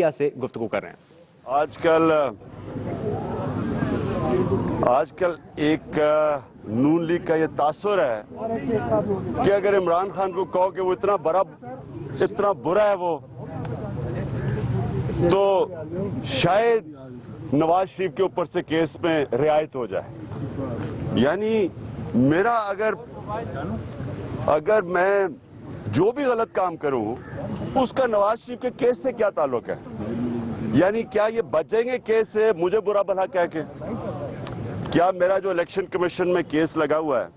Media से गुफ्तगू कर रहे हैं। आजकल एक नून लीग का ये तासुर है कि अगर इमरान खान को कहो कि वो इतना बुरा है वो, तो शायद नवाज शरीफ के ऊपर से केस में रियायत हो जाए। यानी मेरा अगर मैं जो भी गलत काम करूं उसका नवाज शरीफ के केस से क्या ताल्लुक है? यानी क्या ये बच जाएंगे केस से मुझे बुरा भला कह के? क्या मेरा जो इलेक्शन कमीशन में केस लगा हुआ है,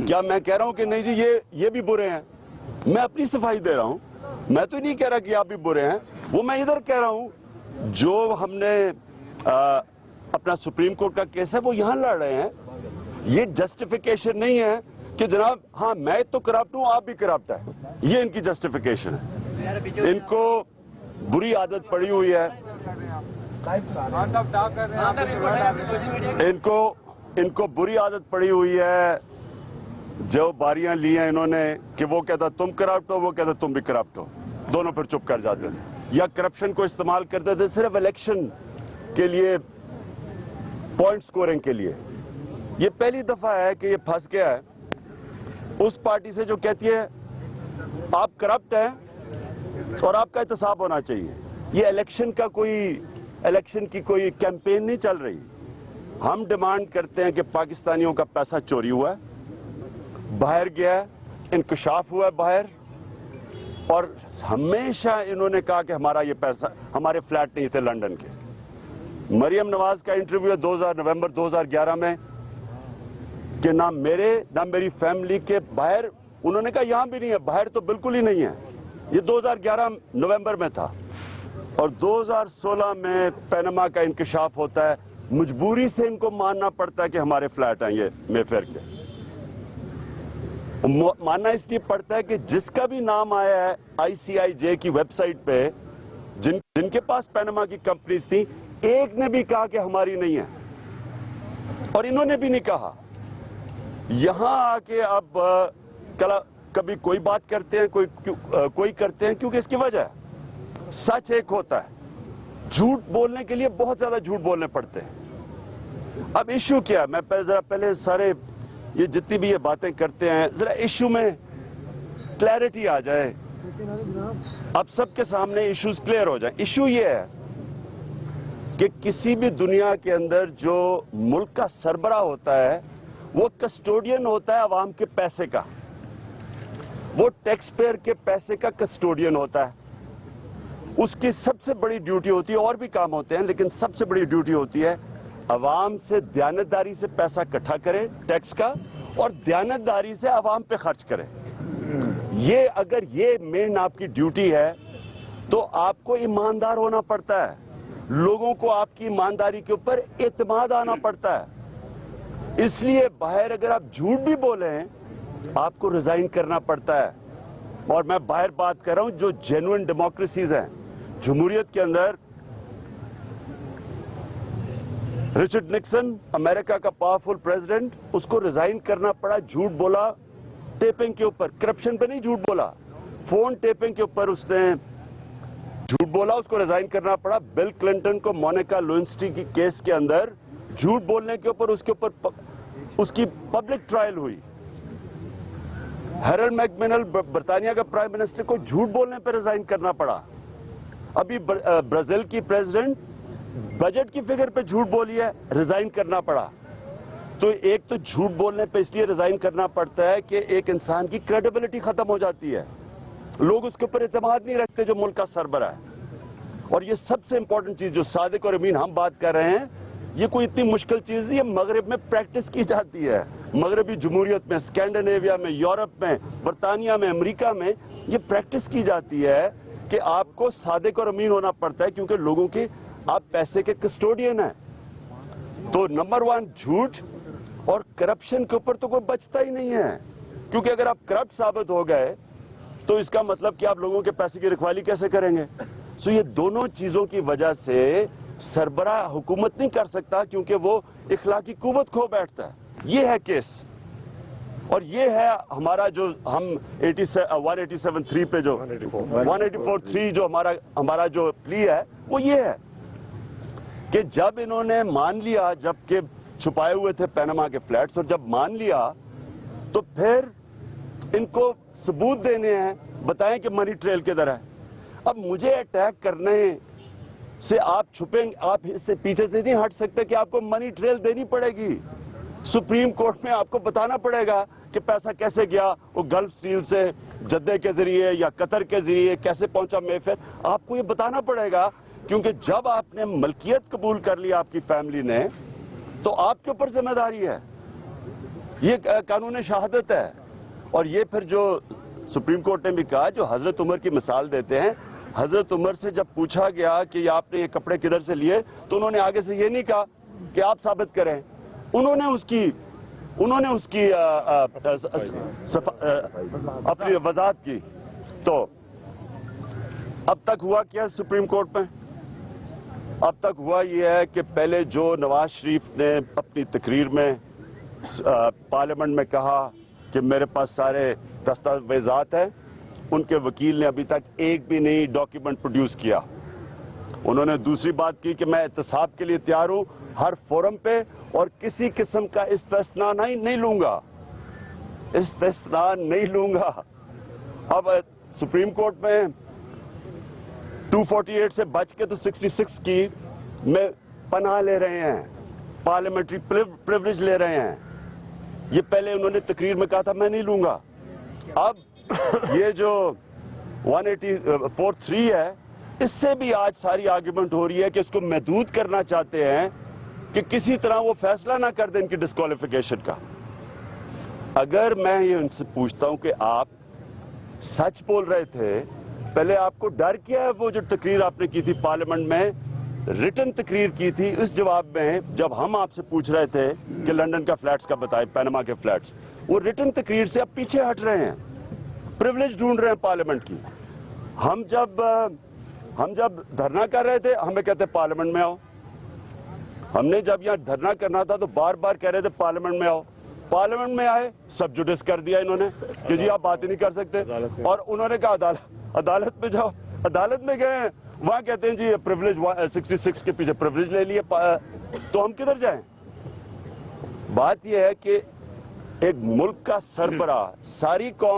क्या मैं कह रहा हूं कि नहीं जी ये भी बुरे हैं? मैं अपनी सफाई दे रहा हूं, मैं तो नहीं कह रहा कि आप भी बुरे हैं। वो मैं इधर कह रहा हूं जो हमने अपना सुप्रीम कोर्ट का केस है वो यहां लड़ रहे हैं। ये जस्टिफिकेशन नहीं है कि जनाब हाँ मैं तो करप्ट हूं, आप भी करप्ट है, ये इनकी जस्टिफिकेशन है। इनको बुरी आदत पड़ी हुई है, इनको बुरी आदत पड़ी हुई है। जो बारियां ली हैं इन्होंने कि वो कहता तुम करप्ट हो, वो कहता तुम भी करप्ट हो, दोनों फिर चुप कर जाते थे। या करप्शन को इस्तेमाल करते थे सिर्फ इलेक्शन के लिए, पॉइंट स्कोरिंग के लिए। ये पहली दफा है कि ये फंस गया है उस पार्टी से जो कहती है आप करप्ट हैं और आपका एहतसाब होना चाहिए। ये इलेक्शन की कोई कैंपेन नहीं चल रही। हम डिमांड करते हैं कि पाकिस्तानियों का पैसा चोरी हुआ है, बाहर गया है, इंकशाफ हुआ है बाहर, और हमेशा इन्होंने कहा कि हमारा ये पैसा, हमारे फ्लैट नहीं थे लंदन के। मरियम नवाज का इंटरव्यू है नवंबर 2011 में कि ना मेरी फैमिली के बाहर, उन्होंने कहा यहां भी नहीं है, बाहर तो बिल्कुल ही नहीं है। ये 2011 नवंबर में था और 2016 में पैनमा का इंकशाफ होता है। मजबूरी से इनको मानना पड़ता है कि हमारे फ्लैट हैं ये मेफेयर के। मानना इसलिए पड़ता है कि जिसका भी नाम आया है ICIJ की वेबसाइट पे, जिनके पास पैनमा की कंपनीज थी, एक ने भी कहा कि हमारी नहीं है, और इन्होंने भी नहीं कहा। यहां आके अब कभी कोई बात करते हैं, कोई करते हैं, क्योंकि इसकी वजह है सच एक होता है, झूठ बोलने के लिए बहुत ज्यादा झूठ बोलने पड़ते हैं। अब इश्यू क्या है, मैं जरा पहले सारे ये जितनी भी ये बातें करते हैं जरा इश्यू में क्लैरिटी आ जाए, अब सबके सामने इश्यूज क्लियर हो जाए। इश्यू ये है कि किसी भी दुनिया के अंदर जो मुल्क का सरबराह होता है वो कस्टोडियन होता है अवाम के पैसे का, वो टैक्स पेयर के पैसे का कस्टोडियन होता है। उसकी सबसे बड़ी ड्यूटी होती है, और भी काम होते हैं लेकिन सबसे बड़ी ड्यूटी होती है अवाम से दयानतदारी से पैसा इकट्ठा करे टैक्स का, और दयानतदारी से अवाम पे खर्च करे। ये अगर ये मेन आपकी ड्यूटी है तो आपको ईमानदार होना पड़ता है, लोगों को आपकी ईमानदारी के ऊपर एतमाद आना पड़ता है। इसलिए बाहर अगर आप झूठ भी बोले आपको रिजाइन करना पड़ता है। और मैं बाहर बात कर रहा हूं जो जेन्युइन डेमोक्रेसीज हैं, जमहूरियत के अंदर रिचर्ड निक्सन अमेरिका का पावरफुल प्रेसिडेंट, उसको रिजाइन करना पड़ा, झूठ बोला टेपिंग के ऊपर, करप्शन पे नहीं झूठ बोला, फोन टेपिंग के ऊपर उसने झूठ बोला, उसको रिजाइन करना पड़ा। बिल क्लिंटन को मोनिका लेविंस्की की केस के अंदर झूठ बोलने के ऊपर उसकी पब्लिक ट्रायल हुई। हैरल्ड मैकमिनल बर्तानिया का प्राइम मिनिस्टर को झूठ बोलने पर रिजाइन करना पड़ा। अभी ब्राजील की प्रेसिडेंट बजट की फिगर पे झूठ बोली है, रिजाइन करना पड़ा। तो एक तो झूठ बोलने पे इसलिए रिजाइन करना पड़ता है कि एक इंसान की क्रेडिबिलिटी खत्म हो जाती है, लोग उसके ऊपर एतमाद नहीं रखते जो मुल्क का सरबराह है। और ये सबसे इंपॉर्टेंट चीज जो सादिक और अमीन हम बात कर रहे हैं, ये कोई इतनी मुश्किल चीज नहीं है, मगरब में प्रैक्टिस की जाती है। मगरबी जमहूरियत में, स्कैंडिनेविया में, यूरोप में, बरतानिया में, अमेरिका में ये प्रैक्टिस की जाती है कि आपको सादिक और अमीन होना पड़ता है, क्योंकि लोगों के आप पैसे के कस्टोडियन हैं। तो नंबर 1 झूठ और करप्शन के ऊपर तो कोई बचता ही नहीं है, क्योंकि अगर आप करप्ट साबित हो गए तो इसका मतलब कि आप लोगों के पैसे की रखवाली कैसे करेंगे। सो ये दोनों चीजों की वजह से सरबराह हुकूमत नहीं कर सकता, क्योंकि वो इखलाकी कुव्वत खो बैठता है। ये है केस। اور یہ ہے ہمارا جو ہم 187(3) پہ جو 184(3) جو ہمارا جو پلی ہے وہ یہ ہے کہ جب انہوں نے مان لیا، جب کہ چھپائے ہوئے تھے پینما کے فلیٹس، اور جب مان لیا تو پھر ان کو ثبوت دینے ہیں، بتائیں کہ منی ٹریل کدھر ہے۔ اب مجھے اٹیک کرنے سے آپ چھپیں، آپ اس سے پیچھے سے نہیں ہٹ سکتے کہ آپ کو منی ٹریل دینی پڑے گی۔ سپریم کورٹ میں آپ کو بتانا پڑے گا کہ پیسہ کیسے گیا، وہ گلف اسٹیل سے جدہ کے ذریعے یا قطر کے ذریعے کیسے پہنچا میفیر، آپ کو یہ بتانا پڑے گا، کیونکہ جب آپ نے ملکیت قبول کر لی آپ کی فیملی نے تو آپ کے اوپر ذمہ داری ہے، یہ قانون شہادت ہے۔ اور یہ پھر جو سپریم کورٹ نے بھی کہا، جو حضرت عمر کی مثال دیتے ہیں، حضرت عمر سے جب پوچھا گیا کہ آپ نے یہ کپڑے کدھر سے لیے تو انہوں نے آگے سے یہ نہیں کہا کہ آپ ثابت کریں، انہوں نے اس کی اپنی وضاحت کی۔ تو اب تک ہوا کیا سپریم کورٹ میں؟ اب تک ہوا یہ ہے کہ پہلے جو نواز شریف نے اپنی تقریر میں پارلیمنٹ میں کہا کہ میرے پاس سارے دستاویزات ہیں، ان کے وکیل نے ابھی تک ایک بھی نئی ڈاکیومنٹ پروڈیوس کیا۔ انہوں نے دوسری بات کی کہ میں احتساب کے لیے تیار ہوں ہر فورم پہ، اور کسی قسم کا استثناء نہیں لوں گا، استثناء نہیں لوں گا۔ اب سپریم کورٹ میں 248 سے بچ کے تو 66 کی میں پناہ لے رہے ہیں، پارلیمنٹری پریویلیج لے رہے ہیں۔ یہ پہلے انہوں نے تقریر میں کہا تھا میں نہیں لوں گا، اب یہ جو 184(3) ہے، اس سے بھی آج ساری آرگیومنٹ ہو رہی ہے کہ اس کو محدود کرنا چاہتے ہیں کہ کسی طرح وہ فیصلہ نہ کر دیں ان کی ڈسکوالیفیکیشن کا۔ اگر میں یہ ان سے پوچھتا ہوں کہ آپ سچ بول رہے تھے، پہلے آپ کو ڈر کیا ہے؟ وہ جو تقریر آپ نے کی تھی پارلیمنٹ میں، ریٹن تقریر کی تھی، اس جواب میں جب ہم آپ سے پوچھ رہے تھے کہ لنڈن کا فلیٹس کا بتائیں، پینما کے فلیٹس، وہ ریٹن تقریر سے اب پیچھے ہٹ رہے ہیں، پریولیج ڈھونڈ رہے ہیں پارلیمنٹ کی۔ ہم جب دھرنا کر رہے تھے ہمیں کہتے پارلیمنٹ میں آؤ، ہم نے جب یہاں دھرنا کرنا تھا تو بار بار کہہ رہے تھے پارلیمنٹ میں آؤ، پارلیمنٹ میں آئے، سب جوڈس کر دیا انہوں نے کہ جی آپ بات ہی نہیں کر سکتے، اور انہوں نے کہا عدالت میں جاؤ، عدالت میں گئے ہیں، وہاں کہتے ہیں جی پریولیج 66 کے پیچھے پریولیج لے لیے، تو ہم کدھر جائیں؟ بات یہ ہے کہ ایک ملک کا سربراہ ساری قوم